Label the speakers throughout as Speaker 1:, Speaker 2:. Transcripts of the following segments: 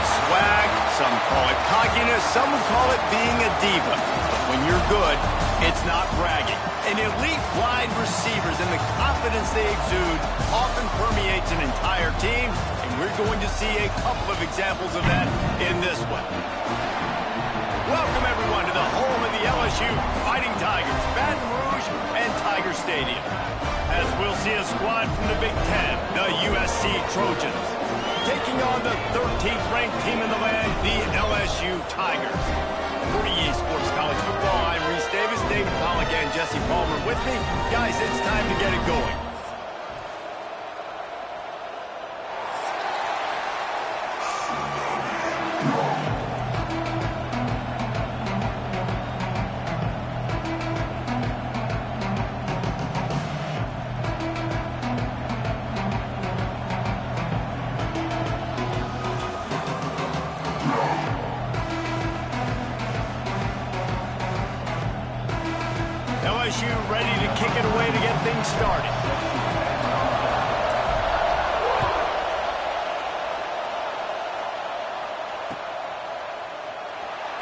Speaker 1: swag, some call it cockiness, some would call it being a diva. But when you're good, it's not bragging. And elite wide receivers and the confidence they exude often permeates an entire team, and we're going to see a couple of examples of that in this one. Welcome, everyone, to the home of the LSU Fighting Tigers, Baton Rouge and Tiger Stadium. As we'll see a squad from the Big Ten, the USC Trojans, taking on the 13th ranked team in the land, the LSU Tigers. For EA Sports College Football, I'm Reese Davis, David Pollack and Jesse Palmer with me. Guys, it's time to get it going. LSU ready to kick it away to get things started.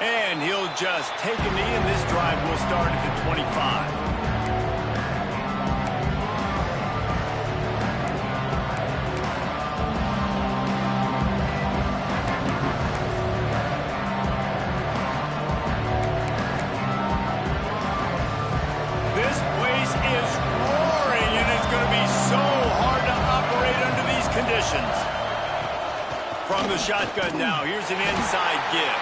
Speaker 1: And he'll just take a knee, and this drive will start at the 25. From the shotgun now, here's an inside give.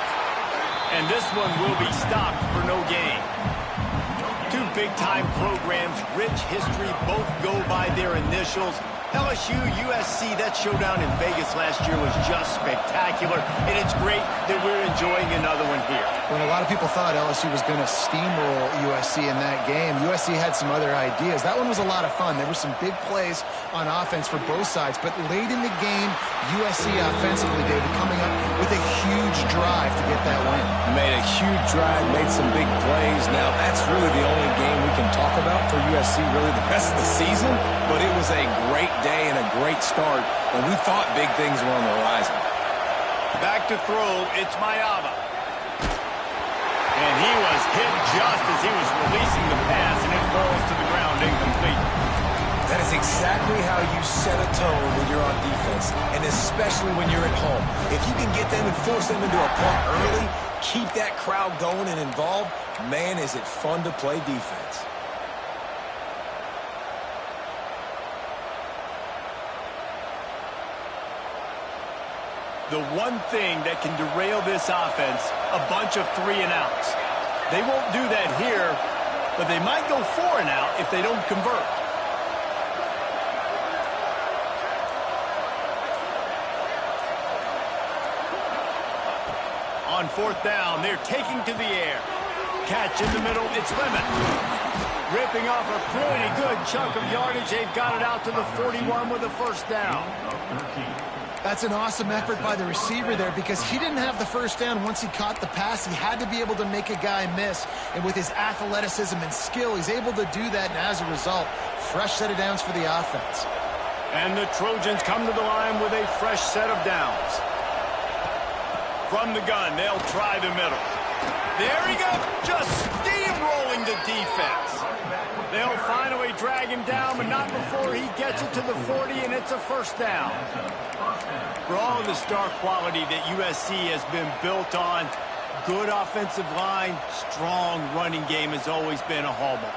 Speaker 1: And this one will be stopped for no gain. Two big-time programs, rich history, both go by their initials. LSU, USC, that showdown in Vegas last year was just spectacular, and it's great that we're enjoying another one here.
Speaker 2: When a lot of people thought LSU was going to steamroll USC in that game, USC had some other ideas. That one was a lot of fun. There were some big plays on offense for both sides, but late in the game, USC offensively, David, coming up with a huge drive to get that win.
Speaker 3: Made a huge drive, made some big plays. Now, that's really the only game we can talk about for USC really the rest of the season, but it was a great day and a great start, and we thought big things were on the horizon.
Speaker 1: Back to throw, it's Mayava. And he was hit just as he was releasing the pass, and it falls to the ground incomplete.
Speaker 3: That is exactly how you set a tone when you're on defense, and especially when you're at home. If you can get them and force them into a punt early, keep that crowd going and involved, man, is it fun to play defense.
Speaker 1: The one thing that can derail this offense, a bunch of 3-and-outs. They won't do that here, but they might go 4-and-out if they don't convert. On fourth down, they're taking to the air. Catch in the middle, it's Lemon. Ripping off a pretty good chunk of yardage. They've got it out to the 41 with a first down.
Speaker 2: That's an awesome effort by the receiver there because he didn't have the first down once he caught the pass. He had to be able to make a guy miss. And with his athleticism and skill, he's able to do that. And as a result, fresh set of downs for the offense.
Speaker 1: And the Trojans come to the line with a fresh set of downs. From the gun, they'll try the middle. There he goes, just steamrolling the defense. They'll finally drag him down, but not before he gets it to the 40, and it's a first down. For all of the star quality that USC has been built on, good offensive line, strong running game has always been a hallmark.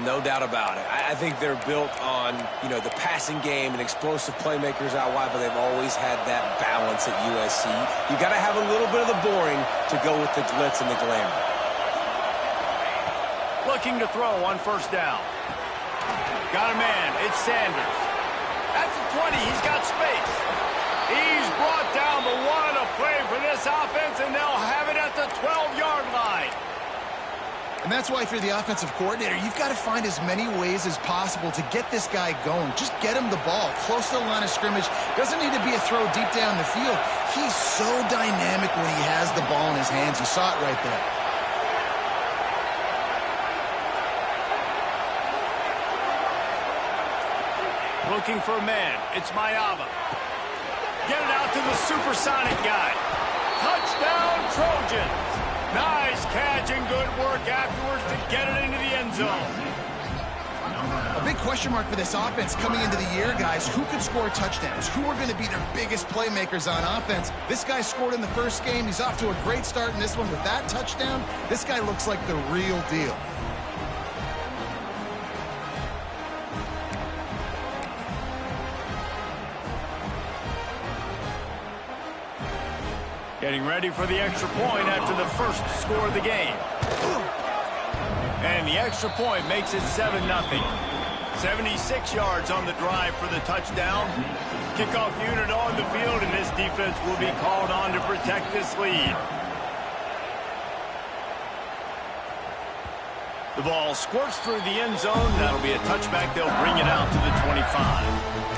Speaker 3: No doubt about it. I think they're built on, the passing game and explosive playmakers out wide, but they've always had that balance at USC. You got to have a little bit of the boring to go with the glitz and the glamour.
Speaker 1: Looking to throw on first down. Got a man. It's Sanders. At the 20, he's got space. He's brought down, but what a play for this offense, and they'll have it at the 12-yard line.
Speaker 2: And that's why if you're the offensive coordinator, you've got to find as many ways as possible to get this guy going. Just get him the ball close to the line of scrimmage. Doesn't need to be a throw deep down the field. He's so dynamic when he has the ball in his hands. You saw it right there.
Speaker 1: Looking for a man. It's Mayava. Get it out to the supersonic guy. Touchdown, Trojans. Nice catch and good work afterwards to get it into the end zone.
Speaker 2: A big question mark for this offense coming into the year, guys. Who could score touchdowns? Who are going to be their biggest playmakers on offense? This guy scored in the first game. He's off to a great start in this one with that touchdown. This guy looks like the real deal.
Speaker 1: Getting ready for the extra point after the first score of the game. And the extra point makes it 7-0. 76 yards on the drive for the touchdown. Kickoff unit on the field, and this defense will be called on to protect this lead. The ball squirts through the end zone. That'll be a touchback. They'll bring it out to the 25.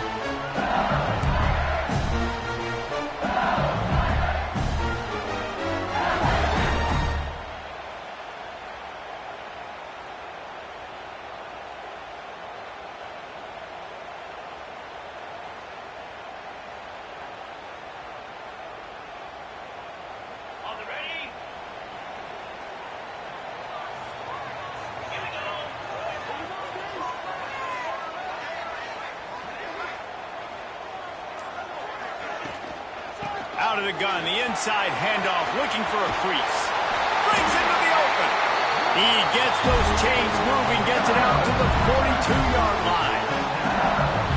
Speaker 1: Out of the gun, the inside handoff, looking for a crease. Brings into the open. He gets those chains moving, gets it out to the 42-yard line.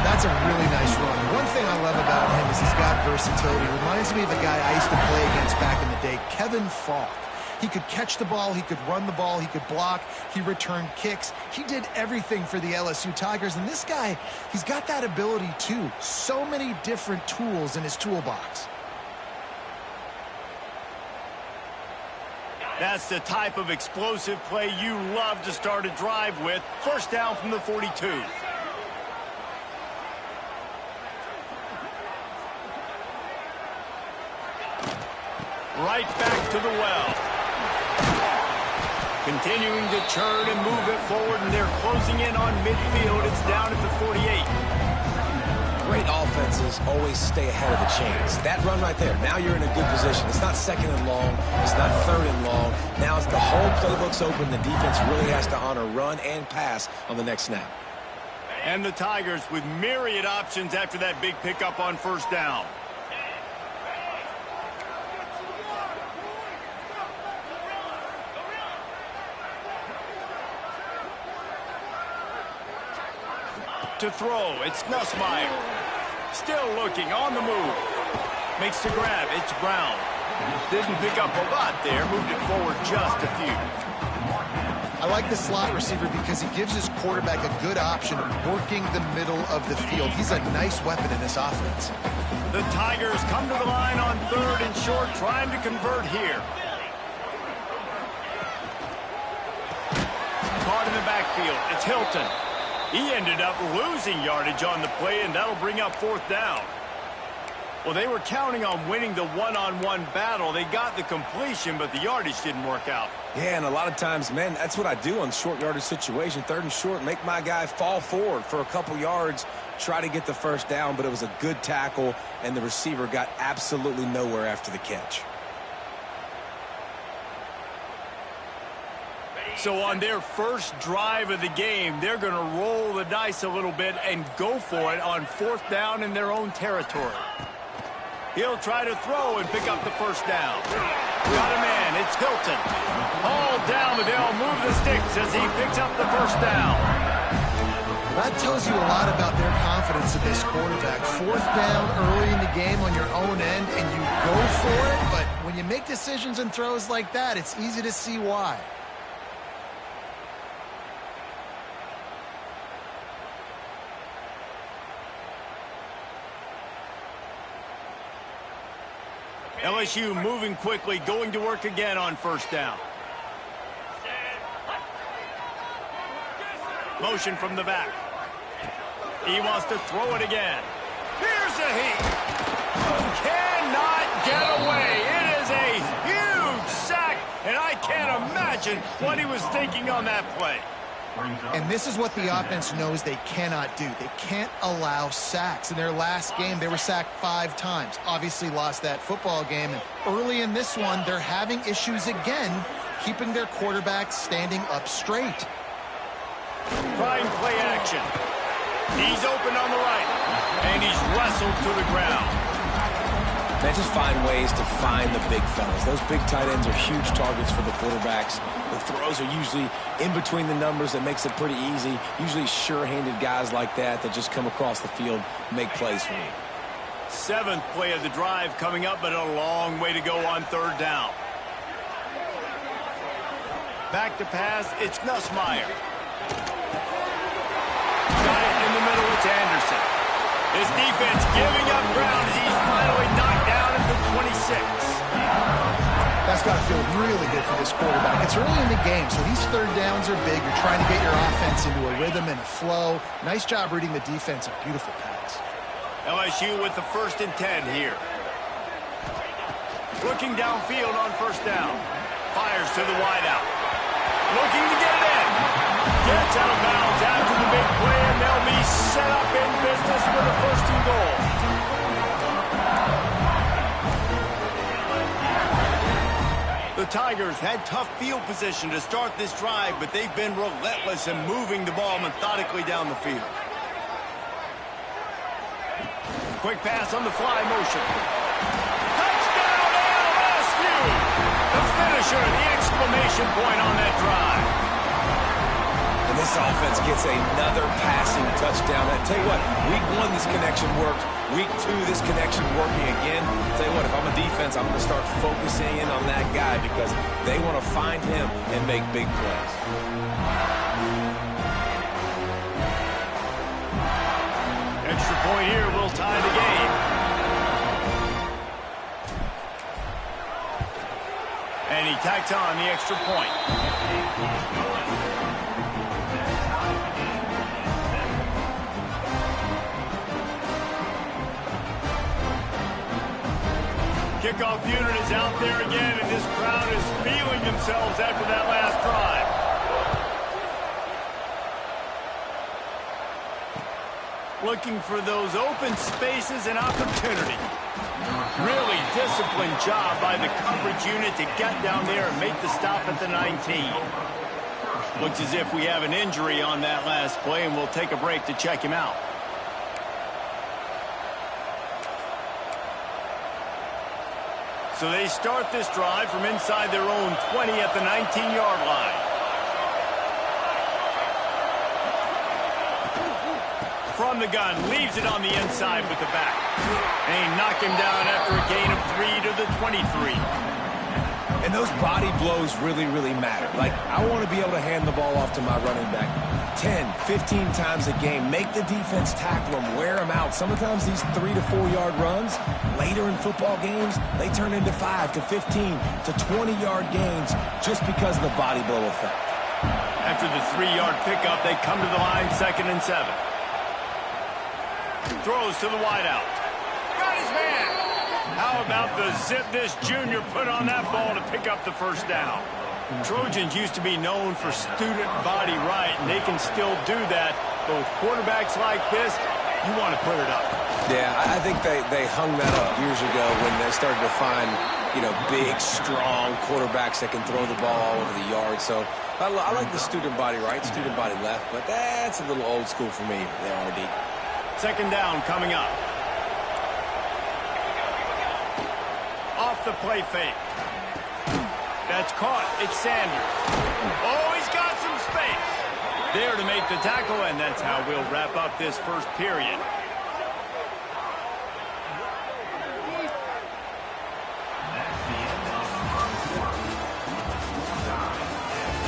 Speaker 2: That's a really nice run. One thing I love about him is he's got versatility. Reminds me of a guy I used to play against back in the day, Kevin Falk. He could catch the ball, he could run the ball, he could block, he returned kicks. He did everything for the LSU Tigers, and this guy, he's got that ability too. So many different tools in his toolbox.
Speaker 1: That's the type of explosive play you love to start a drive with. First down from the 42. Right back to the well. Continuing to churn and move it forward, and they're closing in on midfield. It's down at the 48.
Speaker 3: Great offenses always stay ahead of the chains. That run right there, now you're in a good position. It's not second and long. It's not third and long. Now it's the whole playbook's open. The defense really has to honor run and pass on the next snap.
Speaker 1: And the Tigers with myriad options after that big pickup on first down. To throw, it's Nussmeier. Still looking, on the move. Makes the grab, it's Brown. Didn't pick up a lot there, moved it forward just a few.
Speaker 2: I like the slot receiver because he gives his quarterback a good option of working the middle of the field. He's a nice weapon in this offense.
Speaker 1: The Tigers come to the line on third and short, trying to convert here. Caught in the backfield, it's Hilton. He ended up losing yardage on the play, and that'll bring up fourth down. Well, they were counting on winning the one-on-one battle. They got the completion, but the yardage didn't work out.
Speaker 3: Yeah, and a lot of times, man, that's what I do on short yardage situation. Third and short, make my guy fall forward for a couple yards, try to get the first down, but it was a good tackle, and the receiver got absolutely nowhere after the catch.
Speaker 1: So on their first drive of the game, they're going to roll the dice a little bit and go for it on fourth down in their own territory. He'll try to throw and pick up the first down. Got a man, it's Hilton. All down, but they'll move the sticks as he picks up the first down.
Speaker 2: That tells you a lot about their confidence in this quarterback. Fourth down early in the game on your own end, and you go for it, but when you make decisions and throws like that, it's easy to see why.
Speaker 1: LSU moving quickly, going to work again on first down. Motion from the back. He wants to throw it again. Here's a heat. Cannot get away. It is a huge sack, and I can't imagine what he was thinking on that play.
Speaker 2: And this is what the offense knows they cannot do. They can't allow sacks. In their last game, they were sacked 5 times. Obviously lost that football game. And early in this one, they're having issues again, keeping their quarterback standing up straight.
Speaker 1: Prime play action. He's open on the right, and he's wrestled to the ground.
Speaker 3: They just find ways to find the big fellas. Those big tight ends are huge targets for the quarterbacks. The throws are usually in between the numbers. That makes it pretty easy. Usually sure-handed guys like that just come across the field, make plays for you.
Speaker 1: 7th play of the drive coming up, but a long way to go on 3rd down. Back to pass, it's Nussmeier. Got it in the middle, it's Anderson. His defense giving up ground as he's finally knocked down at the 26.
Speaker 2: That's got to feel really good for this quarterback. It's early in the game, so these 3rd downs are big. You're trying to get your offense into a rhythm and a flow. Nice job reading the defense. A beautiful pass.
Speaker 1: LSU with the 1st and 10 here. Looking downfield on 1st down. Fires to the wideout. Looking to get it in. Gets out of bounds after the big play, and they'll be set up in business with a 1st and goal. The Tigers had tough field position to start this drive, but they've been relentless in moving the ball methodically down the field. Quick pass on the fly motion. Touchdown, LSU! The finisher, the exclamation point on that drive.
Speaker 3: And this offense gets another passing touchdown. I tell you what, week 1 this connection worked. Week 2 this connection working again. I tell you what, if I'm a defense, I'm going to start focusing in on that guy because they want to find him and make big plays.
Speaker 1: Extra point here will tie the game. And he tacks on the extra point. Kickoff unit is out there again, and this crowd is feeling themselves after that last drive. Looking for those open spaces and opportunity. Really disciplined job by the coverage unit to get down there and make the stop at the 19. Looks as if we have an injury on that last play, and we'll take a break to check him out. So they start this drive from inside their own 20 at the 19-yard line. From the gun, leaves it on the inside with the back. And he knocked him down after a gain of 3 to the 23.
Speaker 3: And those body blows really, really matter. Like, I want to be able to hand the ball off to my running back 10, 15 times a game. Make the defense tackle them, wear them out. Sometimes these 3 to 4 yard runs, later in football games, they turn into 5 to 15 to 20-yard gains just because of the body blow effect.
Speaker 1: After the 3-yard pickup, they come to the line 2nd and 7. Throws to the wideout. Got his man. How about the zip this junior put on that ball to pick up the 1st down? Trojans used to be known for student body right, and they can still do that. But with quarterbacks like this, you want to put it up.
Speaker 3: Yeah, I think they hung that up years ago when they started to find, big, strong quarterbacks that can throw the ball all over the yard. So I like the student body right, student body left, but that's a little old school for me, the RD.
Speaker 1: 2nd down coming up. Off the play fake. That's caught. It's Sanders. Oh, he's got some space. There to make the tackle, and that's how we'll wrap up this 1st period.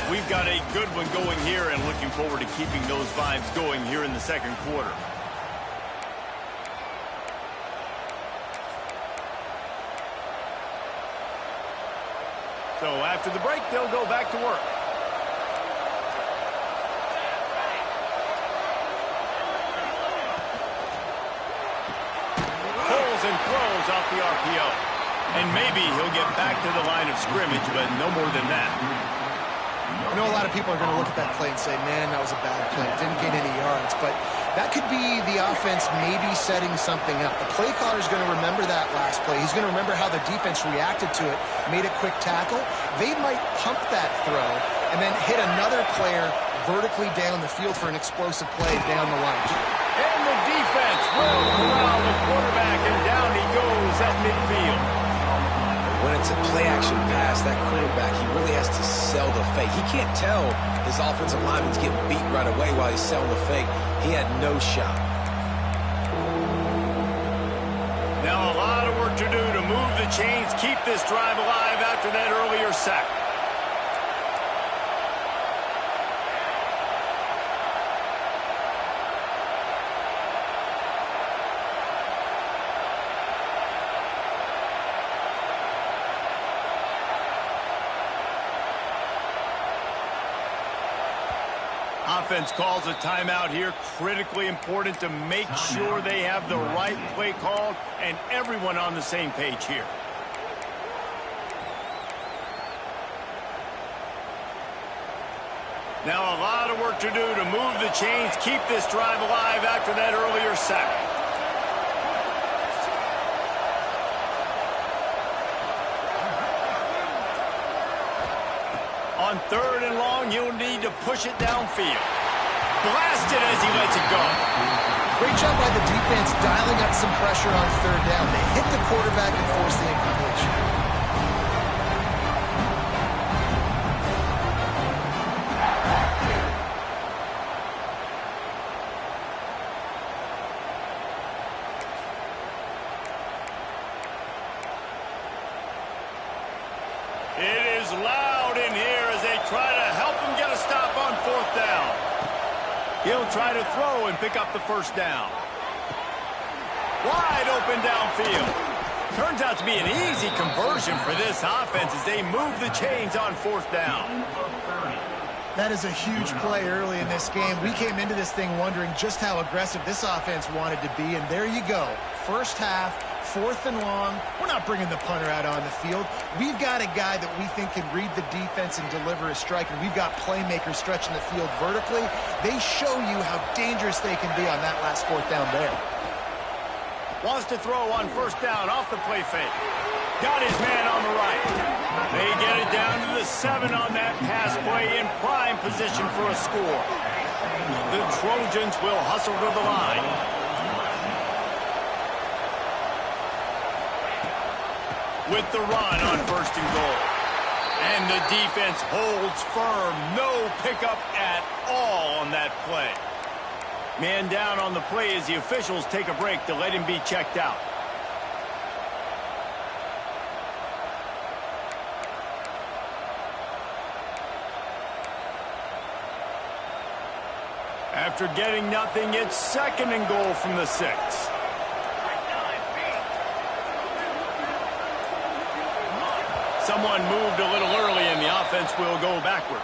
Speaker 1: We've got a good one going here, and looking forward to keeping those vibes going here in the 2nd quarter. So after the break, they'll go back to work. Pulls and throws off the RPO. And maybe he'll get back to the line of scrimmage, but no more than that.
Speaker 2: I know a lot of people are going to look at that play and say, man, that was a bad play. It didn't gain any yards. But that could be the offense maybe setting something up. The play caller is going to remember that last play. He's going to remember how the defense reacted to it, made a quick tackle. They might pump that throw and then hit another player vertically down the field for an explosive play down the line.
Speaker 1: And the defense will corral the quarterback, and down he goes at midfield.
Speaker 3: When it's a play-action pass, that quarterback, he really has to sell the fake. He can't tell his offensive lineman's getting beat right away while he's selling the fake. He had no shot.
Speaker 1: Now a lot of work to do to move the chains, keep this drive alive after that earlier sack. Offense calls a timeout here. Critically important to make sure they have the right play called and everyone on the same page here. Now a lot of work to do to move the chains, keep this drive alive after that earlier sack. On 3rd and long, you'll need to push it downfield. Blasted as he lets it go.
Speaker 2: Great job by the defense dialing up some pressure on 3rd down. They hit the quarterback and forced the incompletion.
Speaker 1: It is loud in here as they try to help him get a stop on 4th down. He'll try to throw and pick up the 1st down. Wide open downfield. Turns out to be an easy conversion for this offense as they move the chains on 4th down.
Speaker 2: That is a huge play early in this game. We came into this thing wondering just how aggressive this offense wanted to be, and there you go. First half, 4th and long. We're not bringing the punter out on the field. We've got a guy that we think can read the defense and deliver a strike, and we've got playmakers stretching the field vertically. They show you how dangerous they can be on that last 4th down there.
Speaker 1: Wants to throw on 1st down off the play fake. Got his man on the right. They get it down to the 7 on that pass play in prime position for a score. The Trojans will hustle to the line. With the run on 1st and goal. And the defense holds firm. No pickup at all on that play. Man down on the play as the officials take a break to let him be checked out. After getting nothing, it's 2nd and goal from the 6. Someone moved a little early and the offense will go backward.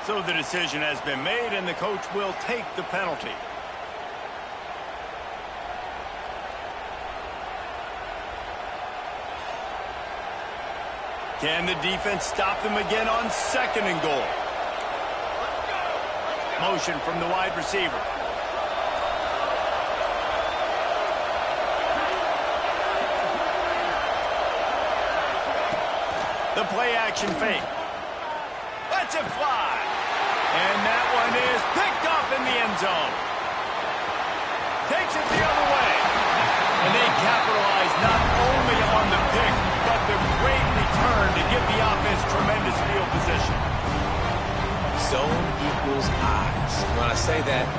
Speaker 1: So the decision has been made and the coach will take the penalty. Can the defense stop them again on 2nd and goal? Motion from the wide receiver. The play action fake. Lets it fly. And that one is picked off in the end zone. Takes it the other way. And they capitalize not only on the pick, but the great return to give the offense tremendous field position.
Speaker 3: Zone equals eyes. When I say that,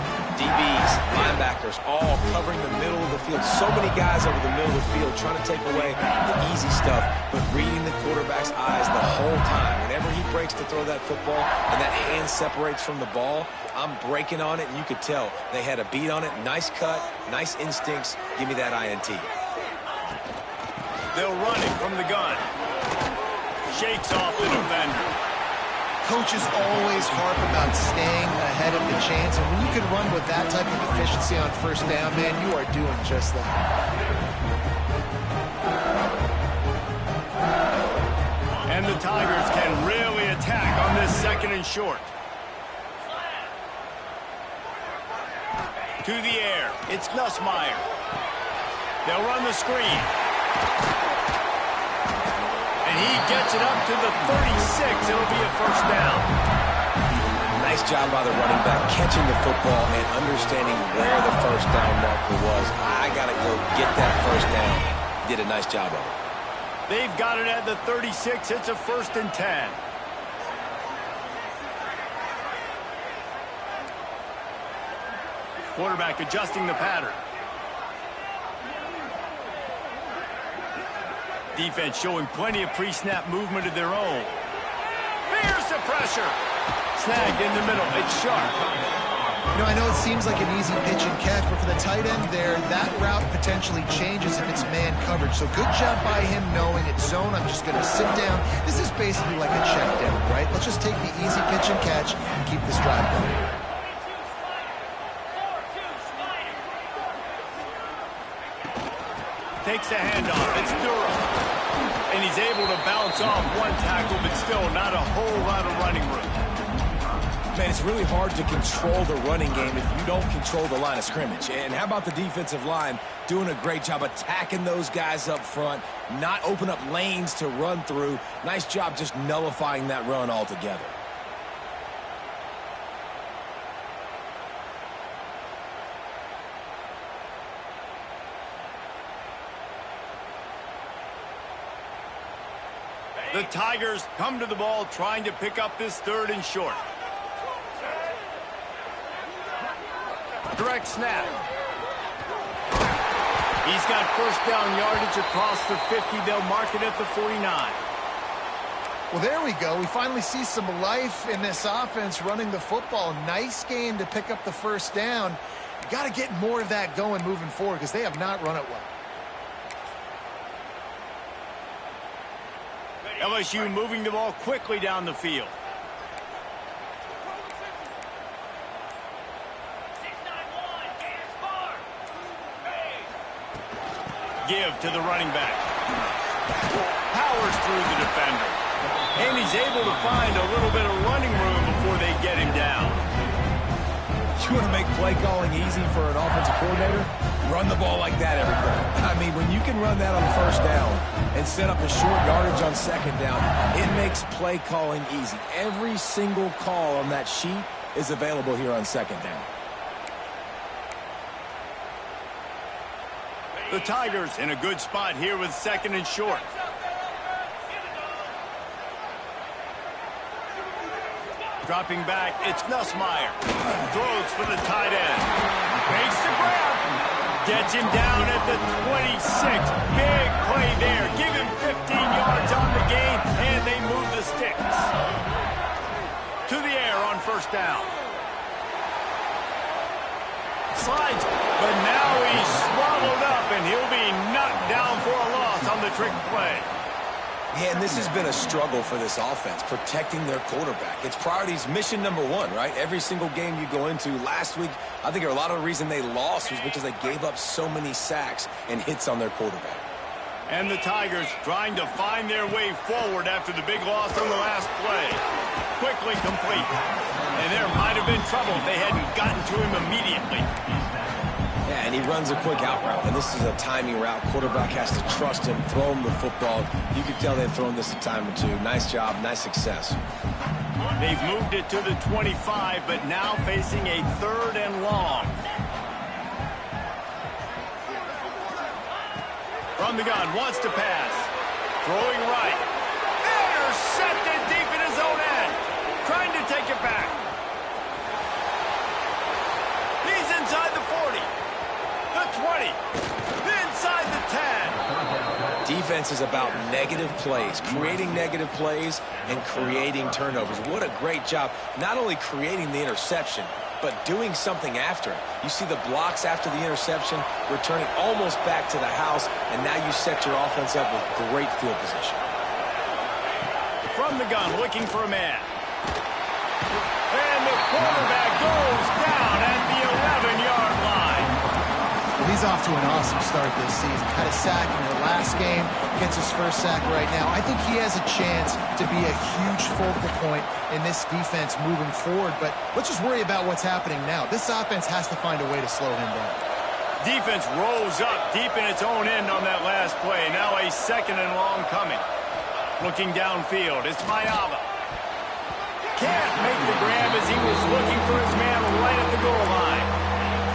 Speaker 3: DBs, linebackers, all covering the middle of the field. So many guys over the middle of the field trying to take away the easy stuff, but reading the quarterback's eyes the whole time. Whenever he breaks to throw that football and that hand separates from the ball, I'm breaking on it, and you could tell they had a beat on it. Nice cut, nice instincts. Give me that INT.
Speaker 1: They'll run it from the gun. Shakes off the defender.
Speaker 2: Coaches always harp about staying ahead of the chains, and when you can run with that type of efficiency on 1st down, man, you are doing just that. And the Tigers can really attack on this 2nd
Speaker 1: second and short. To the air. It's Nussmeier. They'll run the screen. And he gets it up to the 36. It'll be a first down.
Speaker 3: Nice job by the running back, catching the football and understanding where the first down marker was. I got to go get that first down. Did a nice job of it.
Speaker 1: They've got it at the 36. It's a first and 10. Quarterback adjusting the pattern. Defense showing plenty of pre-snap movement of their own. Here's the pressure. Snagged in the middle. It's sharp.
Speaker 2: You know, I know it seems like an easy pitch and catch, but for the tight end there, that route potentially changes if it's man coverage. So good job by him knowing it's zone. I'm just going to sit down. This is basically like a check down, right? Let's just take the easy pitch and catch and keep this drive going.
Speaker 1: Takes the handoff. It's Durham. And he's able to bounce off one tackle, but still not a whole lot of running room.
Speaker 3: Man, it's really hard to control the running game if you don't control the line of scrimmage. And how about the defensive line doing a great job attacking those guys up front, not open up lanes to run through. Nice job just nullifying that run altogether.
Speaker 1: The Tigers come to the ball trying to pick up this third and short. Direct snap. He's got first down yardage across the 50. They'll mark it at the 49.
Speaker 2: Well, there we go. We finally see some life in this offense running the football. Nice game to pick up the first down. You got to get more of that going moving forward because they have not run it well.
Speaker 1: LSU moving the ball quickly down the field. Give to the running back. Powers through the defender. And he's able to find a little bit of running room before they get him down.
Speaker 3: You want to make play calling easy for an offensive coordinator? Run the ball like that every play. I mean, when you can run that on first down and set up a short yardage on second down, it makes play calling easy. Every single call on that sheet is available here on second down.
Speaker 1: The Tigers in a good spot here with second and short. Dropping back, it's Nussmeier. Throws for the tight end. Makes the grab. Gets him down at the 26. Big play there. Give him 15 yards on the gain, and they move the sticks. To the air on first down. Slides, but now he's swallowed up, and he'll be knocked down for a loss on the trick play.
Speaker 3: Yeah, and this has been a struggle for this offense, protecting their quarterback. It's priorities mission number one, right? Every single game you go into. Last week, I think a lot of the reason they lost was because they gave up so many sacks and hits on their quarterback.
Speaker 1: And the Tigers trying to find their way forward after the big loss on the last play. Quickly complete. And there might have been trouble if they hadn't gotten to him immediately.
Speaker 3: Yeah, and he runs a quick out route, and this is a timing route. Quarterback has to trust him, throw him the football. You can tell they've thrown this a time or two. Nice job, nice success.
Speaker 1: They've moved it to the 25, but now facing a third and long. From the gun, wants to pass. Throwing right. Intercepted deep in his own end. Trying to take it back. He's inside the 40. The 20. Inside the 10.
Speaker 3: Defense is about negative plays, creating negative plays and creating turnovers. What a great job, not only creating the interception, but doing something after it. You see the blocks after the interception, returning almost back to the house, and now you set your offense up with great field position.
Speaker 1: From the gun, looking for a man. And the quarterback goes down at the 11-yard line.
Speaker 2: Well, He's off to an awesome start this season. Had a sack in their last game, gets his first sack right now. I think he has a chance to be a huge focal point in this defense moving forward, but let's just worry about what's happening now. This offense has to find a way to slow him down.
Speaker 1: Defense rolls up deep in its own end on that last play. Now a 2nd and long coming. Looking downfield, it's Mayava. Can't make the grab as he was looking for his man right at the goal line.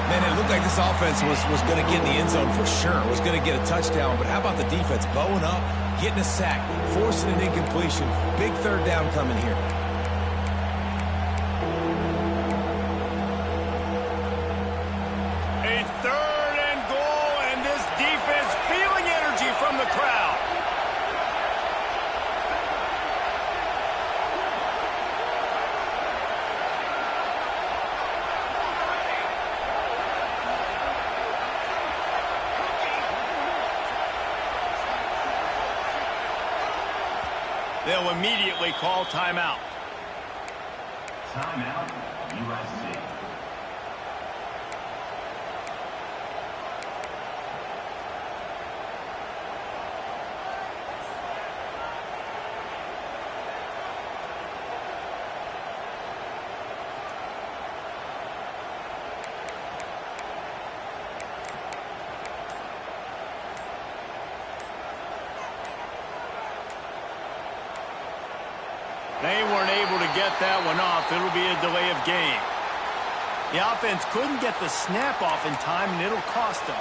Speaker 3: Man, it looked like this offense was going to get in the end zone for sure. Was going to get a touchdown, but how about the defense bowing up, getting a sack, forcing an incompletion. Big 3rd down coming here.
Speaker 1: A 3rd and goal, and this defense feeling energy from the crowd. They'll immediately call timeout.
Speaker 4: Timeout, USC.
Speaker 1: They weren't able to get that one off. It'll be a delay of game. The offense couldn't get the snap off in time, and it'll cost them.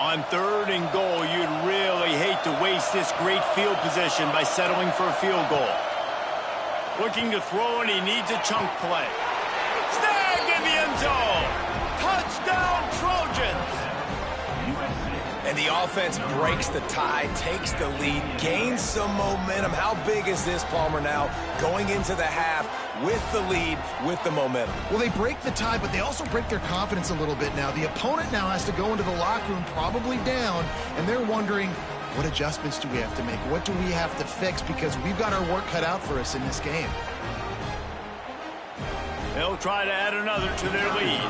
Speaker 1: On 3rd and goal, you'd really hate to waste this great field position by settling for a field goal. Looking to throw, and he needs a chunk play. Snag in the end zone. Touchdown, Trojans.
Speaker 3: And the offense breaks the tie, takes the lead, gains some momentum. How big is this, Palmer, now going into the half with the lead, with the momentum?
Speaker 2: Well, they break the tie, but they also break their confidence a little bit now. The opponent now has to go into the locker room probably down, and they're wondering, what adjustments do we have to make? What do we have to fix? Because we've got our work cut out for us in this game.
Speaker 1: They'll try to add another to their lead.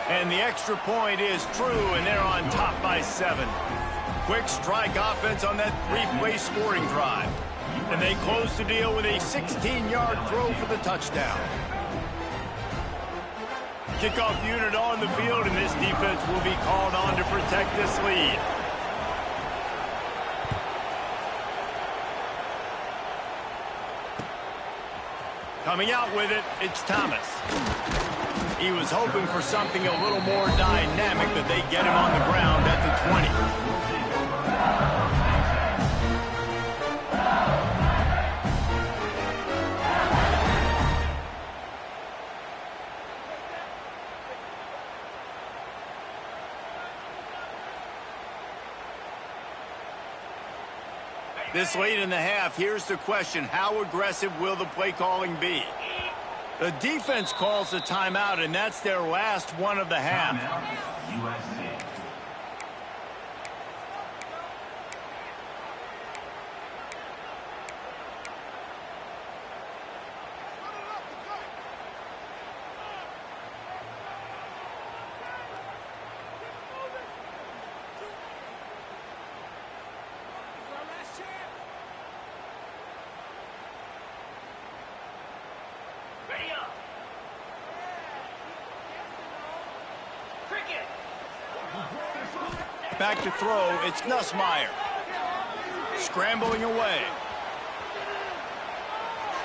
Speaker 1: And the extra point is true, and they're on top by 7. Quick strike offense on that 3-play scoring drive. And they close the deal with a 16-yard throw for the touchdown. Kickoff unit on the field, and this defense will be called on to protect this lead. Coming out with it, it's Thomas. He was hoping for something a little more dynamic, but they get him on the ground at the 20. This late in the half, here's the question. How aggressive will the play calling be? The defense calls a timeout, and that's their last one of the half.
Speaker 4: USC.
Speaker 1: Back to throw, it's Nussmeier. Scrambling away.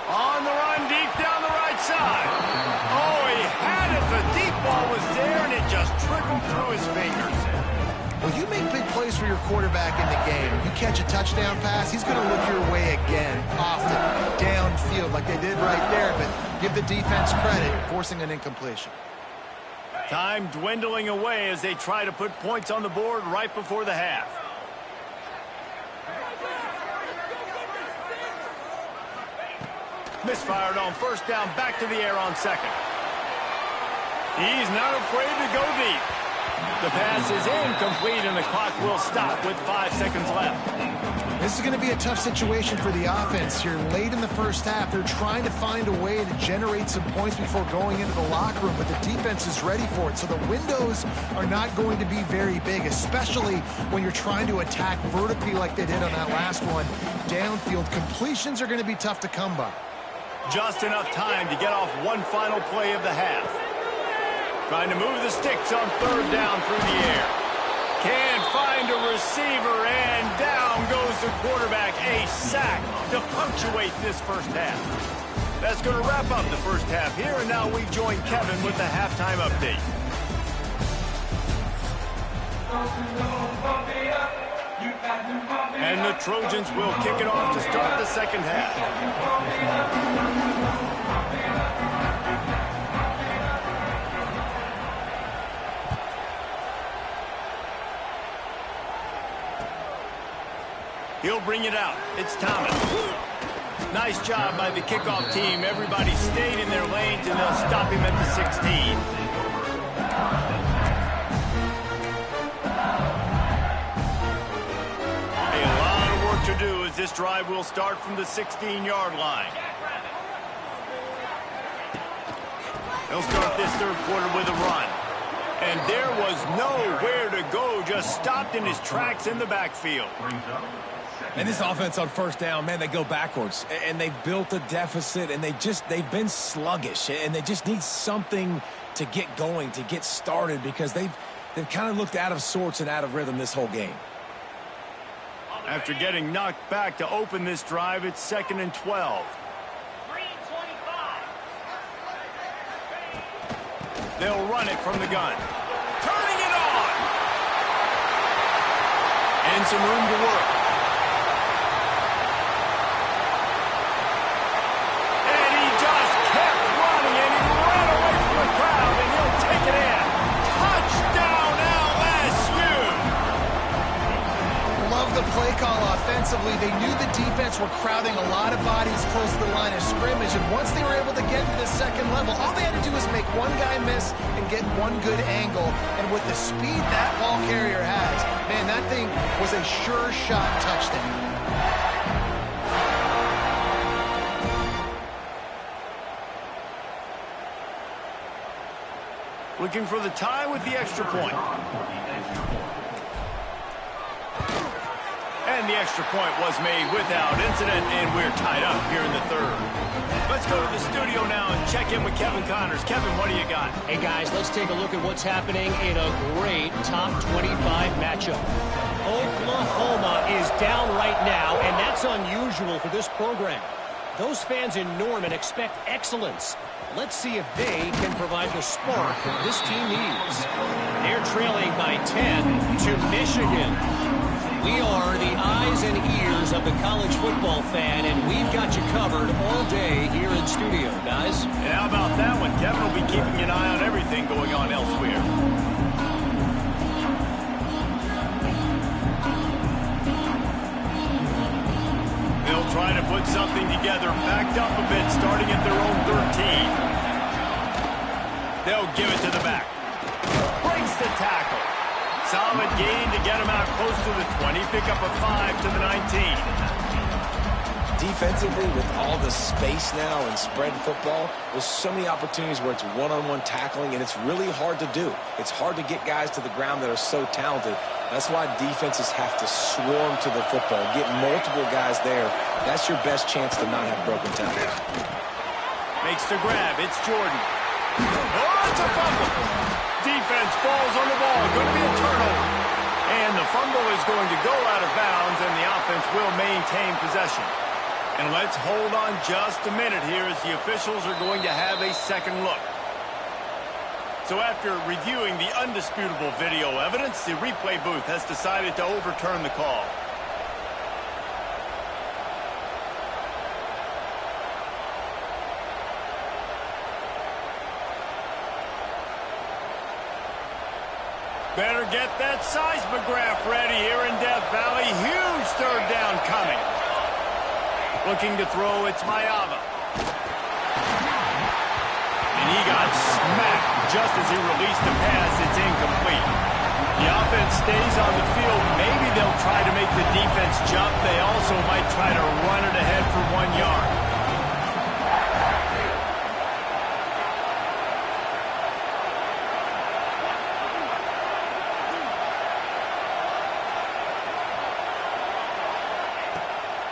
Speaker 1: On the run, deep down the right side. Oh, he had it. The deep ball was there, and it just trickled through his fingers.
Speaker 2: Well, you make big plays for your quarterback in the game. You catch a touchdown pass, he's going to look your way again, often, downfield like they did right there, but give the defense credit, forcing an incompletion.
Speaker 1: Time dwindling away as they try to put points on the board right before the half. Misfired on first down, back to the air on second. He's not afraid to go deep. The pass is incomplete, and the clock will stop with 5 seconds left.
Speaker 2: This is going to be a tough situation for the offense here. Late in the first half, they're trying to find a way to generate some points before going into the locker room, but the defense is ready for it. So the windows are not going to be very big, especially when you're trying to attack vertically like they did on that last one. Downfield completions are going to be tough to come by.
Speaker 1: Just enough time to get off one final play of the half. Trying to move the sticks on third down through the air. Can't find a receiver, and down goes the quarterback. A sack to punctuate this first half. That's going to wrap up the first half here, and now we join Kevin with the halftime update. And the Trojans will kick it off to start the second half. He'll bring it out. It's Thomas. Nice job by the kickoff team. Everybody stayed in their lanes, and they'll stop him at the 16. A lot of work to do as this drive will start from the 16-yard line. They'll start this third quarter with a run. And there was nowhere to go, just stopped in his tracks in the backfield.
Speaker 3: And this offense on first down, man, they go backwards. And they've built a deficit, and they've been sluggish. And they just need something to get going, to get started, because they've kind of looked out of sorts and out of rhythm this whole game.
Speaker 1: After getting knocked back to open this drive, it's 2nd and 12. They'll run it from the gun. Turning it on! And some room to work. And he just kept running, and he ran away from the crowd, and he'll take it in. Touchdown, LSU!
Speaker 2: Love the play call offensively. They knew the defense were crowding a lot of bodies close to the line of scrimmage, and once they were able to get to the second level, all they had to do was make one guy miss and get one good angle. And with the speed that ball carrier has, man, that thing was a sure shot touchdown.
Speaker 1: Looking for the tie with the extra point. And the extra point was made without incident, and we're tied up here in the third. Let's go to the studio now and check in with Kevin Connors. Kevin, what do you got?
Speaker 5: Hey, guys, let's take a look at what's happening in a great top 25 matchup. Oklahoma is down right now, and that's unusual for this program. Those fans in Norman expect excellence. Let's see if they can provide the spark this team needs. They're trailing by 10 to Michigan. We are the eyes and ears of the college football fan, and we've got you covered all day here in studio, guys.
Speaker 1: And how about that one? Kevin will be keeping an eye on everything going on elsewhere. They'll try to put something together, backed up a bit, starting at their own 13. They'll give it to the back. Breaks the tackle. Solid gain to get him out close to the 20. Pick up a 5 to the 19.
Speaker 3: Defensively, with all the space now and spread football, there's so many opportunities where it's one-on-one tackling, and it's really hard to do. It's hard to get guys to the ground that are so talented. That's why defenses have to swarm to the football, get multiple guys there. That's your best chance to not have broken tackles.
Speaker 1: Makes the grab. It's Jordan. Oh, it's a fumble. Defense falls on the ball. Going to be a turnover. And the fumble is going to go out of bounds, and the offense will maintain possession. And let's hold on just a minute here as the officials are going to have a second look. So after reviewing the undisputable video evidence, the replay booth has decided to overturn the call. Better get that seismograph ready here in Death Valley. Huge third down coming. Looking to throw, it's Mayava. got smacked just as he released the pass. It's incomplete. The offense stays on the field. Maybe they'll try to make the defense jump. They also might try to run it ahead for 1 yard.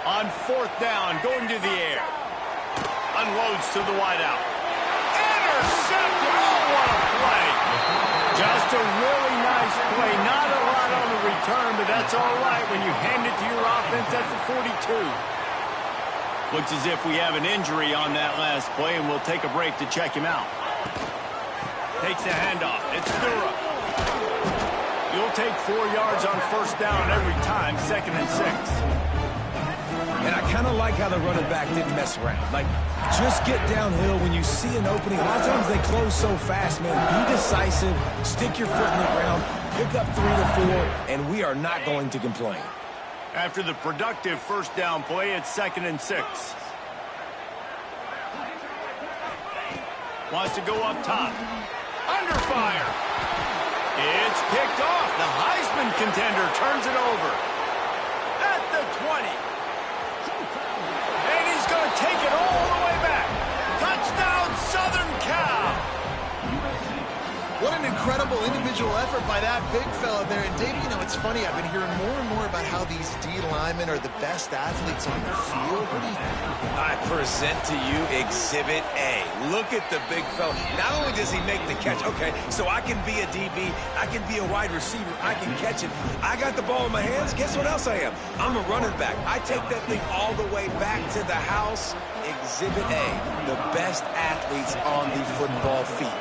Speaker 1: On 4th down, going to the air. Unloads to the wideout. Intercepted! Oh, what a play! Just a really nice play. Not a lot on the return, but that's all right when you hand it to your offense at the 42. Looks as if we have an injury on that last play, and we'll take a break to check him out. Takes the handoff. It's Thura. You'll take 4 yards on 1st down every time, 2nd and 6.
Speaker 3: And I kind of like how the running back didn't mess around. Like, just get downhill when you see an opening. A lot of times they close so fast, man. Be decisive, stick your foot in the ground, pick up 3 to 4, and we are not going to complain.
Speaker 1: After the productive 1st down play, it's 2nd and 6. Wants to go up top. Under fire. It's picked off. The Heisman contender turns it over. At the 20. And he's going to take it all the way back. Touchdown, Southern Cal.
Speaker 2: What an incredible individual effort by that big fella there. And Dave, you know, it's funny. I've been hearing more and more about how these D linemen are the best athletes on the field. What do you think?
Speaker 3: I present to you Exhibit A. Look at the big fella. Not only does he make the catch, okay, so I can be a DB, I can be a wide receiver, I can catch it. I got the ball in my hands. Guess what else I am? I'm a running back. I take that thing all the way back to the house. Exhibit A, the best athletes on the football field.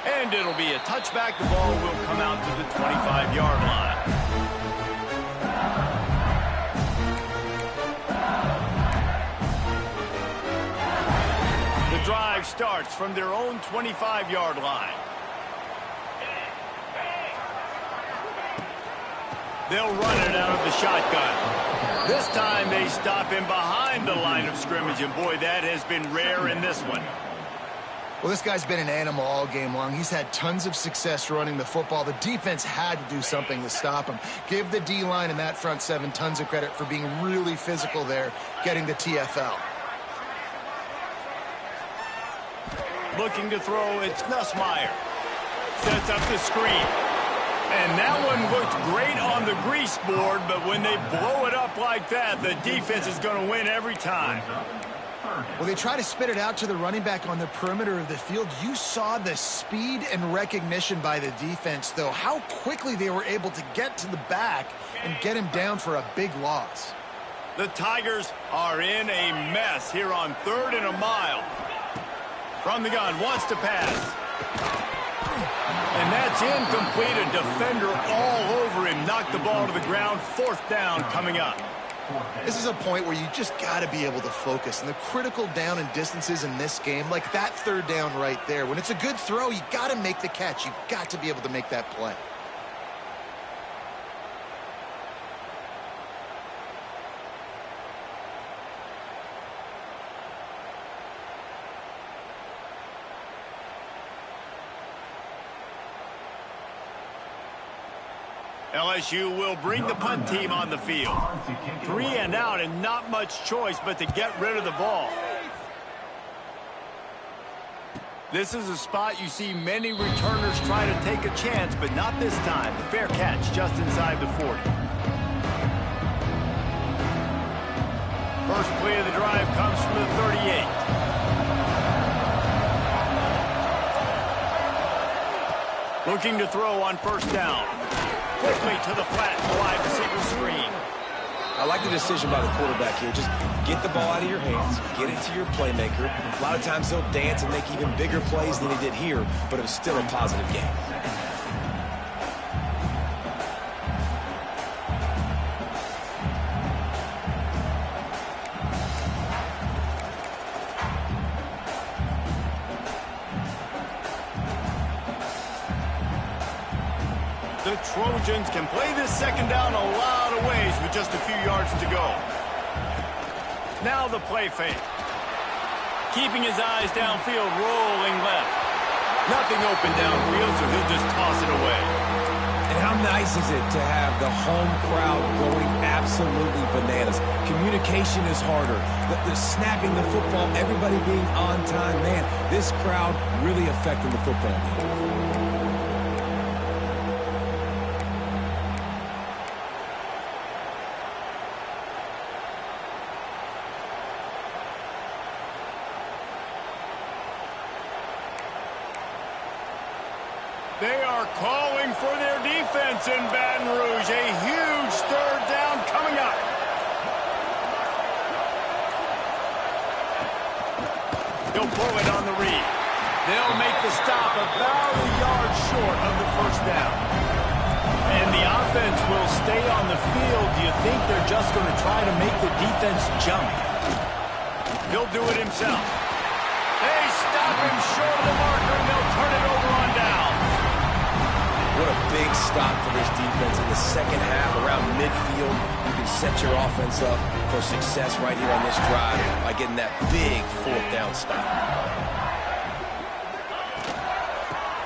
Speaker 1: And it'll be a touchback. The ball will come out to the 25-yard line. The drive starts from their own 25-yard line. They'll run it out of the shotgun. This time they stop him behind the line of scrimmage, and boy, that has been rare in this one.
Speaker 2: Well, this guy's been an animal all game long. He's had tons of success running the football. The defense had to do something to stop him. Give the D-line and that front seven tons of credit for being really physical there, getting the TFL.
Speaker 1: Looking to throw, it's Nussmeier. Sets up the screen. And that one looked great on the grease board, but when they blow it up like that, the defense is going to win every time.
Speaker 2: Well, they try to spit it out to the running back on the perimeter of the field. You saw the speed and recognition by the defense, though, how quickly they were able to get to the back and get him down for a big loss.
Speaker 1: The Tigers are in a mess here on 3rd and a mile. From the gun, wants to pass. And that's incomplete. A defender all over him. Knocked the ball to the ground. 4th down coming up.
Speaker 2: This is a point where you just got to be able to focus. And the critical down and distances in this game, like that 3rd down right there, when it's a good throw, you got to make the catch. You've got to be able to make that play.
Speaker 1: LSU will bring the punt team on the field. 3 and out and not much choice but to get rid of the ball. This is a spot you see many returners try to take a chance, but not this time. The fair catch just inside the 40. First play of the drive comes from the 38. Looking to throw on 1st down. Quickly to the flat wide receiver screen.
Speaker 3: I like the decision by the quarterback here. Just get the ball out of your hands, get it to your playmaker. A lot of times he'll dance and make even bigger plays than he did here, but it was still a positive game.
Speaker 1: The Trojans can play this 2nd down a lot of ways with just a few yards to go. Now the play fake. Keeping his eyes downfield, rolling left. Nothing open downfield, so he'll just toss it away.
Speaker 3: And how nice is it to have the home crowd going absolutely bananas? Communication is harder. The snapping the football, everybody being on time. Man, this crowd really affecting the football game.
Speaker 1: They are calling for their defense in Baton Rouge. A huge third down coming up. He'll pull it on the read. They'll make the stop about a yard short of the first down. And the offense will stay on the field. Do you think they're just going to try to make the defense jump? He'll do it himself. They stop him short of the marker, and they'll turn it over on down.
Speaker 3: What a big stop for this defense in the second half around midfield. You can set your offense up for success right here on this drive by getting that big fourth down stop.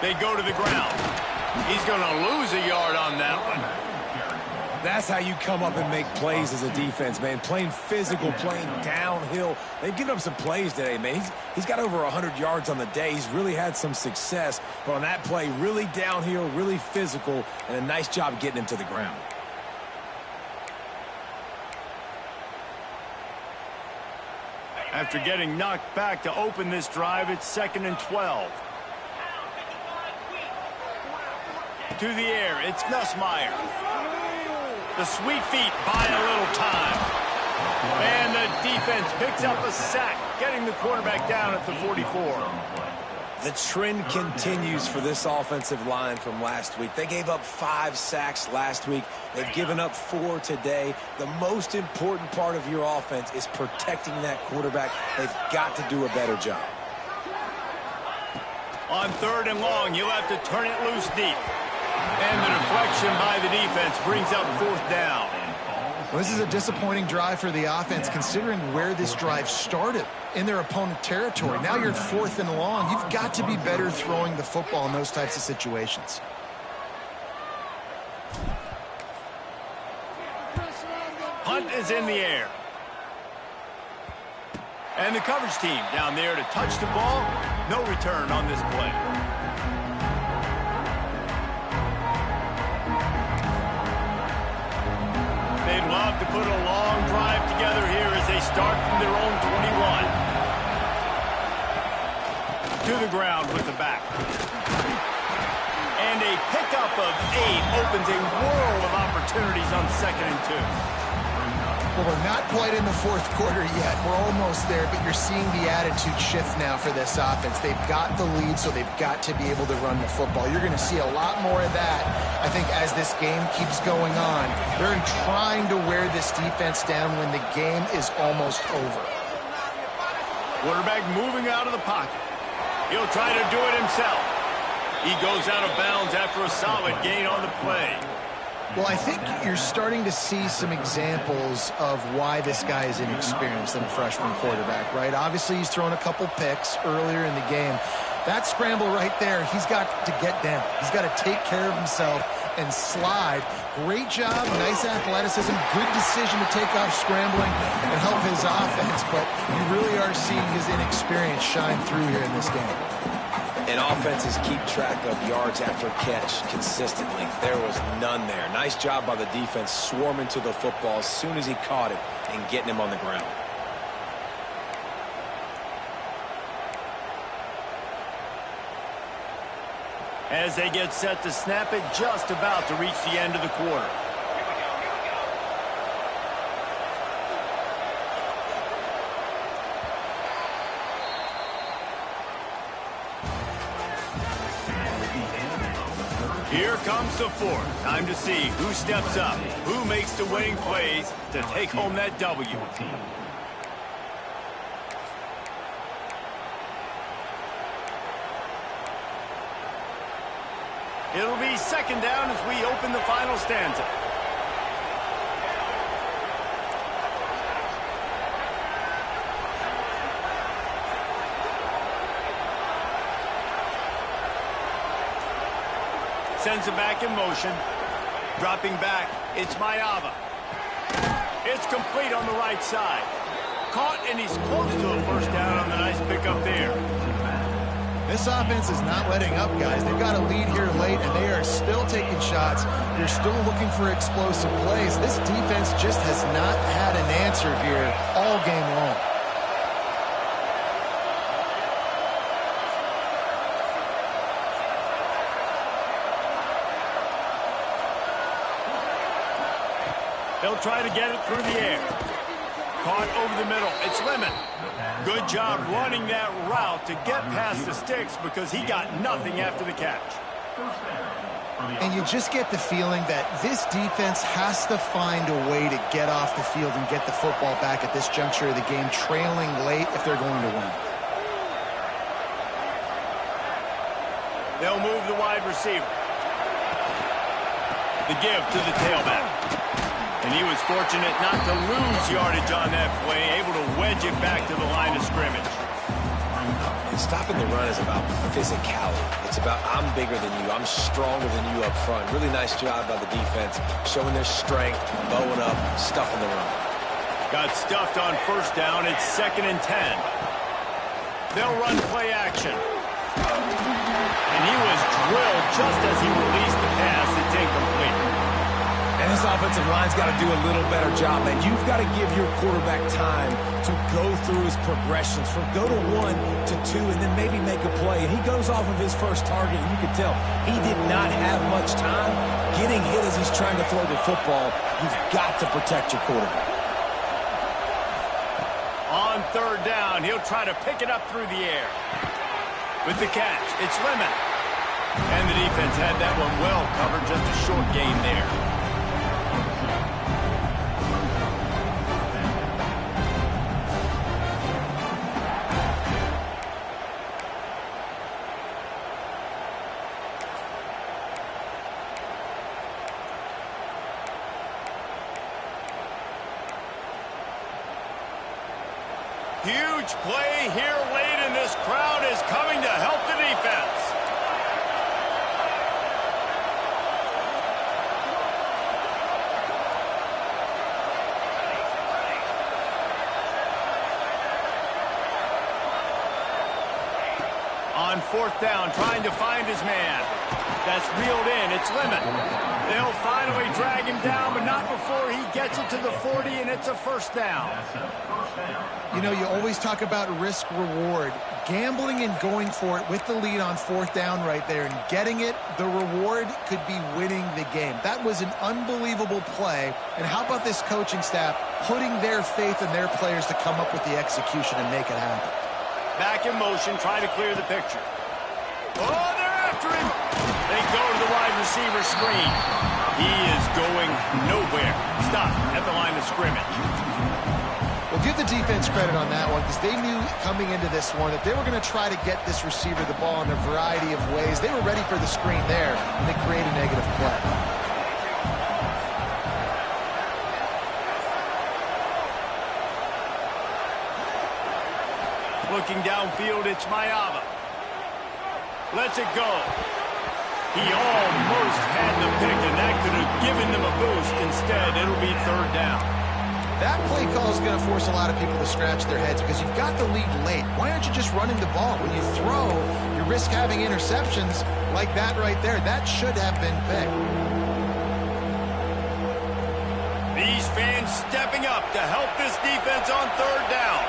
Speaker 1: They go to the ground. He's going to lose a yard on that one.
Speaker 3: That's how you come up and make plays as a defense, man. Playing physical, playing downhill. They've given up some plays today, man. He's got over 100 yards on the day. He's really had some success. But on that play, really downhill, really physical, and a nice job getting him to the ground.
Speaker 1: After getting knocked back to open this drive, it's 2nd and 12. To the air, it's Nussmeier. The sweet feet buy a little time. And the defense picks up a sack, getting the quarterback down at the 44.
Speaker 3: The trend continues for this offensive line from last week. They gave up 5 sacks last week. They've given up 4 today. The most important part of your offense is protecting that quarterback. They've got to do a better job.
Speaker 1: On 3rd and long, you'll have to turn it loose deep. And the deflection by the defense brings up 4th down.
Speaker 2: Well, this is a disappointing drive for the offense, considering where this drive started in their opponent territory. Now you're at 4th and long. You've got to be better throwing the football in those types of situations.
Speaker 1: Hunt is in the air. And the coverage team down there to touch the ball. No return on this play. They'd love to put a long drive together here as they start from their own 21. To the ground with the back. And a pickup of 8 opens a world of opportunities on 2nd and 2.
Speaker 2: Well, we're not quite in the 4th quarter yet. We're almost there, but you're seeing the attitude shift now for this offense. They've got the lead, so they've got to be able to run the football. You're going to see a lot more of that, I think, as this game keeps going on. They're trying to wear this defense down when the game is almost over.
Speaker 1: Quarterback moving out of the pocket. He'll try to do it himself. He goes out of bounds after a solid gain on the play.
Speaker 2: Well, I think you're starting to see some examples of why this guy is inexperienced in a freshman quarterback, right? Obviously, he's thrown a couple picks earlier in the game. That scramble right there, he's got to get down. He's got to take care of himself and slide. Great job, nice athleticism, good decision to take off scrambling and help his offense, but you really are seeing his inexperience shine through here in this game.
Speaker 3: And offenses keep track of yards after catch consistently. There was none there. Nice job by the defense swarming to the football as soon as he caught it and getting him on the ground.
Speaker 1: As they get set to snap it, just about to reach the end of the quarter. Here comes the 4th. Time to see who steps up, who makes the winning plays to take home that W. It'll be 2nd down as we open the final stanza. sends it back in motion. Dropping back, it's Mayava. It's complete on the right side. Caught, and he's close to a first down on the nice pickup there.
Speaker 2: This offense is not letting up, guys. They've got a lead here late, and they are still taking shots. They're still looking for explosive plays. This defense just has not had an answer here all game long.
Speaker 1: They'll try to get it through the air. Caught over the middle. It's Lemon. Good job running that route to get past the sticks because he got nothing after the catch.
Speaker 2: And you just get the feeling that this defense has to find a way to get off the field and get the football back at this juncture of the game, trailing late if they're going to win.
Speaker 1: They'll move the wide receiver. The give to the tailback. And he was fortunate not to lose yardage on that play, able to wedge it back to the line of scrimmage.
Speaker 3: And stopping the run is about physicality. It's about I'm bigger than you. I'm stronger than you up front. Really nice job by the defense, showing their strength, bowing up, stuffing the run.
Speaker 1: Got stuffed on first down. It's 2nd and 10. They'll run play action. And he was drilled just as he released the pass. It's incomplete.
Speaker 3: And this offensive line's got to do a little better job, man. You've got to give your quarterback time to go through his progressions, from go to 1 to 2, and then maybe make a play. And he goes off of his first target, and you can tell he did not have much time getting hit as he's trying to throw the football. You've got to protect your quarterback.
Speaker 1: On 3rd down, he'll try to pick it up through the air. With the catch, it's Lemon. And the defense had that one well covered, just a short gain there. Huge play here late, and this crowd is coming to help the defense. On 4th down, trying to find his man. That's reeled in. It's Lemon. They'll finally drag him down, but not before he gets it to the 40, and it's a first down.
Speaker 2: You know, you always talk about risk-reward. Gambling and going for it with the lead on 4th down right there and getting it, the reward could be winning the game. That was an unbelievable play. And how about this coaching staff putting their faith in their players to come up with the execution and make it happen?
Speaker 1: Back in motion, try to clear the picture. Oh, they're after him. They go to the wide receiver screen. He is going nowhere. Stop at the line of scrimmage.
Speaker 2: Well, give the defense credit on that one because they knew coming into this one that they were going to try to get this receiver the ball in a variety of ways. They were ready for the screen there, and they create a negative play.
Speaker 1: Looking downfield, it's Mayava. Lets it go. He almost had the pick, and that could have given them a boost. Instead, it'll be 3rd down.
Speaker 2: That play call is going to force a lot of people to scratch their heads because you've got the lead late. Why aren't you just running the ball? When you throw, you risk having interceptions like that right there. That should have been picked.
Speaker 1: These fans stepping up to help this defense on 3rd down.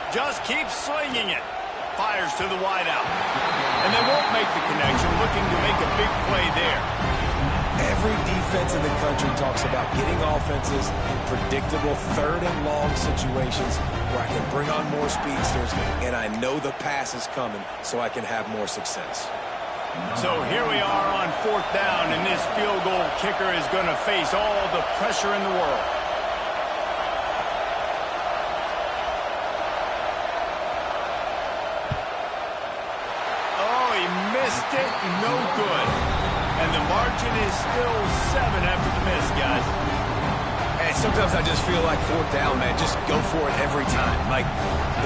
Speaker 1: Just keeps slinging it. Fires to the wideout. And they won't make the connection, looking to make a big play there.
Speaker 3: Every defense in the country talks about getting offenses in predictable 3rd and long situations where I can bring on more speedsters and I know the pass is coming so I can have more success.
Speaker 1: So here we are on 4th down, and this field goal kicker is going to face all the pressure in the world. Missed it, no good. And the margin is still 7 after the miss, guys.
Speaker 2: Hey,
Speaker 3: Yeah, sometimes I just feel like fourth down, man. Just go for it every time. Like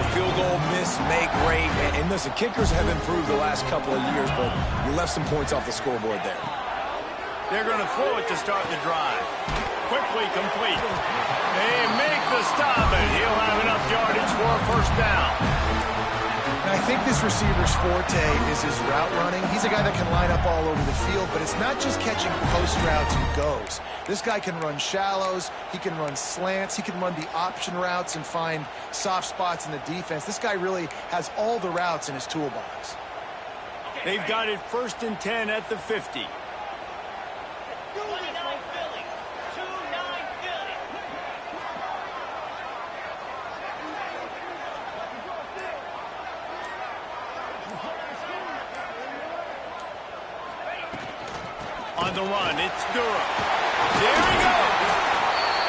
Speaker 3: the field goal miss, make rate. And listen, kickers have improved the last couple of years, but you left some points off the scoreboard there.
Speaker 1: They're going to throw it to start the drive. Quickly complete. They make the stop, and he'll have enough yardage for a first down.
Speaker 2: And I think this receiver's forte is his route running. He's a guy that can line up all over the field, but it's not just catching post routes and goes. This guy can run shallows, he can run slants, he can run the option routes and find soft spots in the defense. This guy really has all the routes in his toolbox.
Speaker 1: They've got it 1st and 10 at the 50. On the run, it's Durham. There he goes.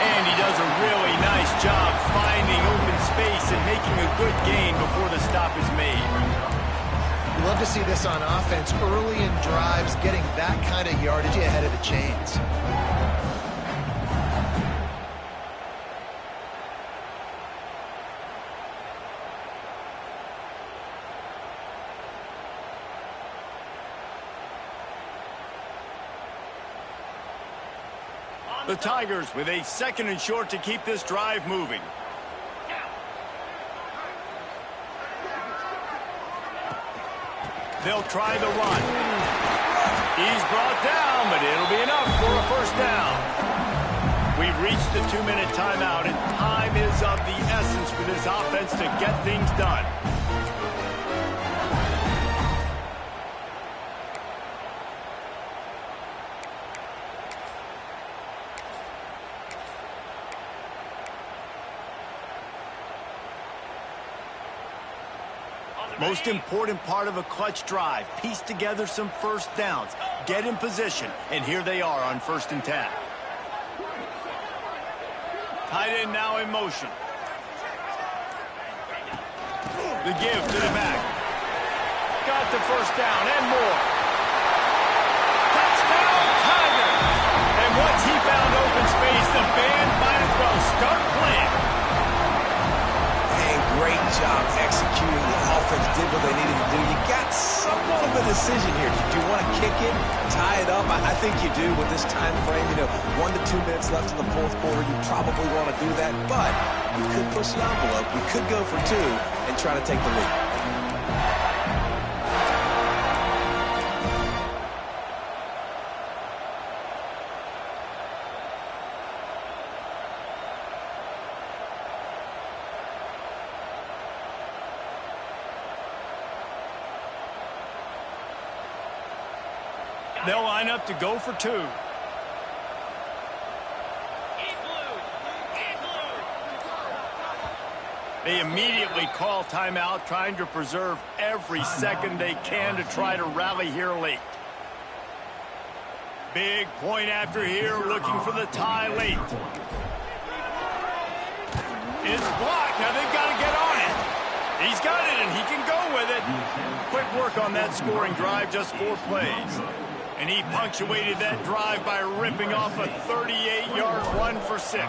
Speaker 1: And he does a really nice job finding open space and making a good gain before the stop is made.
Speaker 2: You love to see this on offense early in drives, getting that kind of yardage ahead of the chains.
Speaker 1: The Tigers with a 2nd and short to keep this drive moving. They'll try the run. He's brought down, but it'll be enough for a first down. We've reached the 2-minute timeout, and time is of the essence for this offense to get things done. Most important part of a clutch drive, piece together some first downs, get in position, and here they are on 1st and 10. Tight end now in motion. The give to the back. Got the first down and more. Touchdown, Tigers! And once he found open space, the band might as well start playing.
Speaker 3: Great job executing. The offense did what they needed to do. You got somewhat of a decision here. Do you want to kick it, tie it up? I think you do with this time frame. 1 to 2 minutes left in the 4th quarter. You probably want to do that, but you could push the envelope. You could go for 2 and try to take the lead.
Speaker 1: They'll line up to go for 2. They immediately call timeout, trying to preserve every second they can to try to rally here late. Big point after here, looking for the tie late. It's blocked. Now they've got to get on it. He's got it, and he can go with it. Quick work on that scoring drive, just 4 plays. And he punctuated that drive by ripping off a 38-yard run for 6.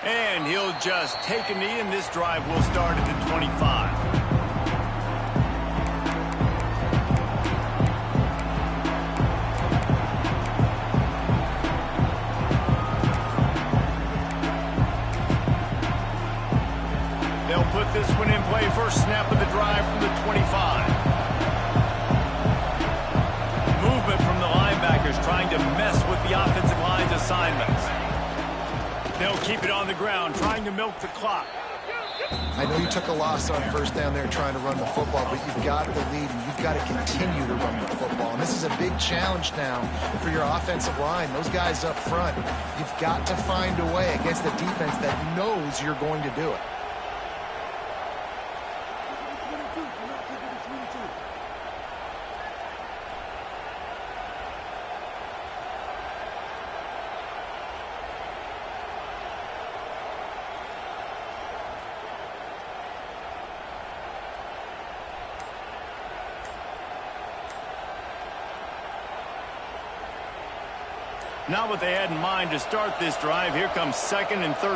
Speaker 1: And he'll just take a knee, and this drive will start at the 25. Put this one in play, first snap of the drive from the 25. Movement from the linebackers trying to mess with the offensive line's assignments. They'll keep it on the ground, trying to milk the clock.
Speaker 2: I know you took a loss on 1st down there trying to run the football, but you've got the lead, and you've got to continue to run the football. And this is a big challenge now for your offensive line. Those guys up front, you've got to find a way against the defense that knows you're going to do it.
Speaker 1: Not what they had in mind to start this drive. Here comes 2nd and 13.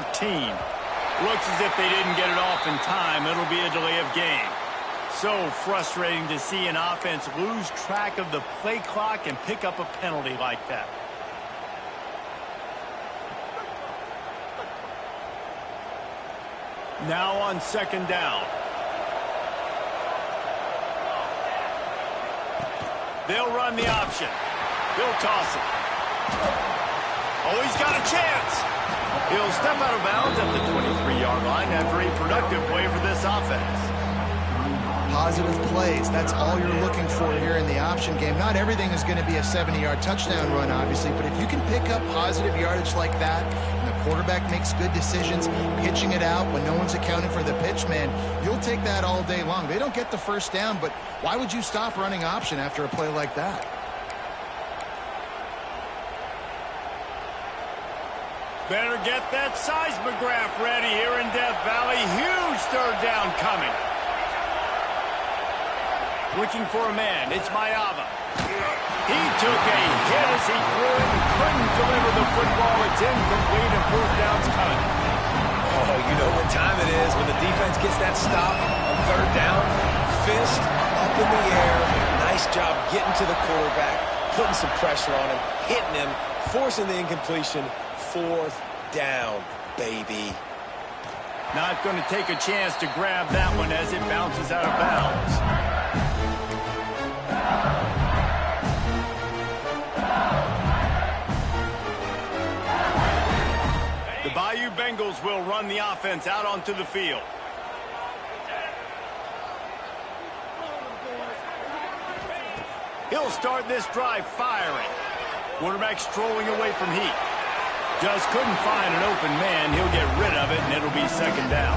Speaker 1: Looks as if they didn't get it off in time. It'll be a delay of game. So frustrating to see an offense lose track of the play clock and pick up a penalty like that. Now on 2nd down. They'll run the option. He'll toss it. Oh, he's got a chance. He'll step out of bounds at the 23-yard line after a productive play for this offense.
Speaker 2: Positive plays, that's all you're looking for here in the option game. Not everything is going to be a 70-yard touchdown run, obviously, but if you can pick up positive yardage like that, and the quarterback makes good decisions, pitching it out when no one's accounting for the pitch, man, you'll take that all day long. They don't get the first down, but why would you stop running option after a play like that?
Speaker 1: Better get that seismograph ready here in Death Valley. Huge 3rd down coming. Looking for a man. It's Mayava. He took a hit as he threw it and couldn't deliver the football. It's incomplete and 4th down's coming.
Speaker 3: Oh, you know what time it is when the defense gets that stop on 3rd down. Fist up in the air. Nice job getting to the quarterback, putting some pressure on him, hitting him, forcing the incompletion. 4th down, baby.
Speaker 1: Not going to take a chance to grab that one as it bounces out of bounds. The Bayou Bengals will run the offense out onto the field. He'll start this drive firing. Quarterback strolling away from heat. Just couldn't find an open man. He'll get rid of it, and it'll be 2nd down.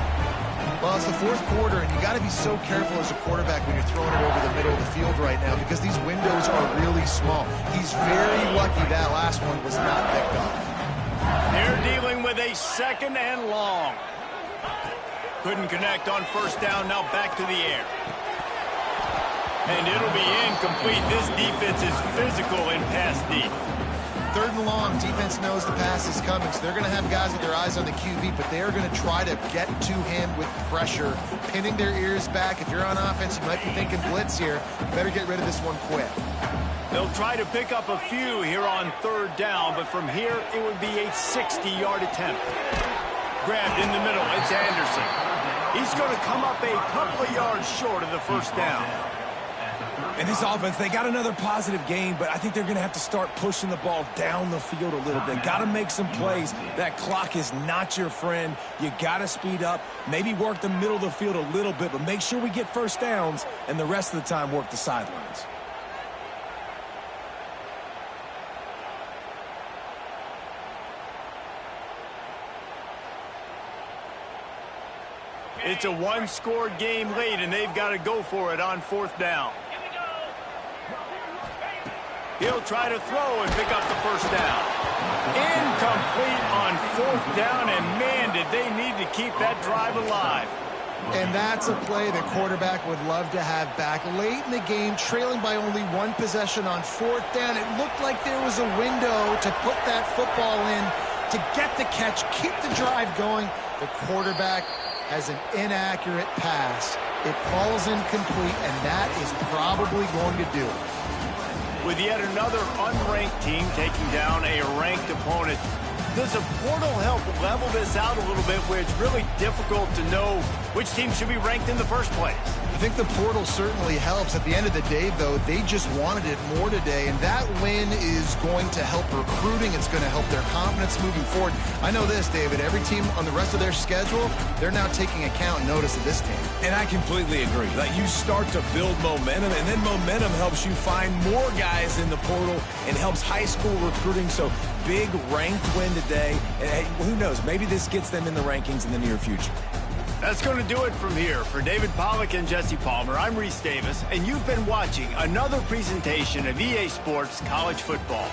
Speaker 2: Well, it's the 4th quarter, and you got to be so careful as a quarterback when you're throwing it over the middle of the field right now because these windows are really small. He's very lucky that last one was not picked off.
Speaker 1: They're dealing with a 2nd and long. Couldn't connect on 1st down. Now back to the air. And it'll be incomplete. This defense is physical in pass deep.
Speaker 2: 3rd and long, defense knows the pass is coming, so they're going to have guys with their eyes on the QB, but they are going to try to get to him with pressure, pinning their ears back. If you're on offense, you might be thinking blitz here. You better get rid of this one quick.
Speaker 1: They'll try to pick up a few here on 3rd down, but from here, it would be a 60-yard attempt. Grabbed in the middle, it's Anderson. He's going to come up a couple of yards short of the 1st down.
Speaker 3: And this offense, they got another positive game, but I think they're going to have to start pushing the ball down the field a little bit. Got to make some plays. That clock is not your friend. You got to speed up, maybe work the middle of the field a little bit, but make sure we get 1st downs, and the rest of the time work the sidelines.
Speaker 1: It's a one-score game late, and they've got to go for it on 4th down. He'll try to throw and pick up the 1st down. Incomplete on 4th down, and man, did they need to keep that drive alive.
Speaker 2: And that's a play the quarterback would love to have back. Late in the game, trailing by only 1 possession on 4th down, it looked like there was a window to put that football in, to get the catch, keep the drive going. The quarterback has an inaccurate pass. It falls incomplete, and that is probably going to do it.
Speaker 1: With yet another unranked team taking down a ranked opponent, does a portal help level this out a little bit where it's really difficult to know which team should be ranked in the first place?
Speaker 2: I think the portal certainly helps. At the end of the day, though, they just wanted it more today, and that win is going to help recruiting. It's going to help their confidence moving forward. I know this, David. Every team on the rest of their schedule, they're now taking account and notice of this team.
Speaker 3: And I completely agree. Like, you start to build momentum, and then momentum helps you find more guys in the portal and helps high school recruiting. So big ranked win today. And hey, who knows? Maybe this gets them in the rankings in the near future.
Speaker 1: That's going to do it from here. For David Pollack and Jesse Palmer, I'm Reese Davis, and you've been watching another presentation of EA Sports College Football.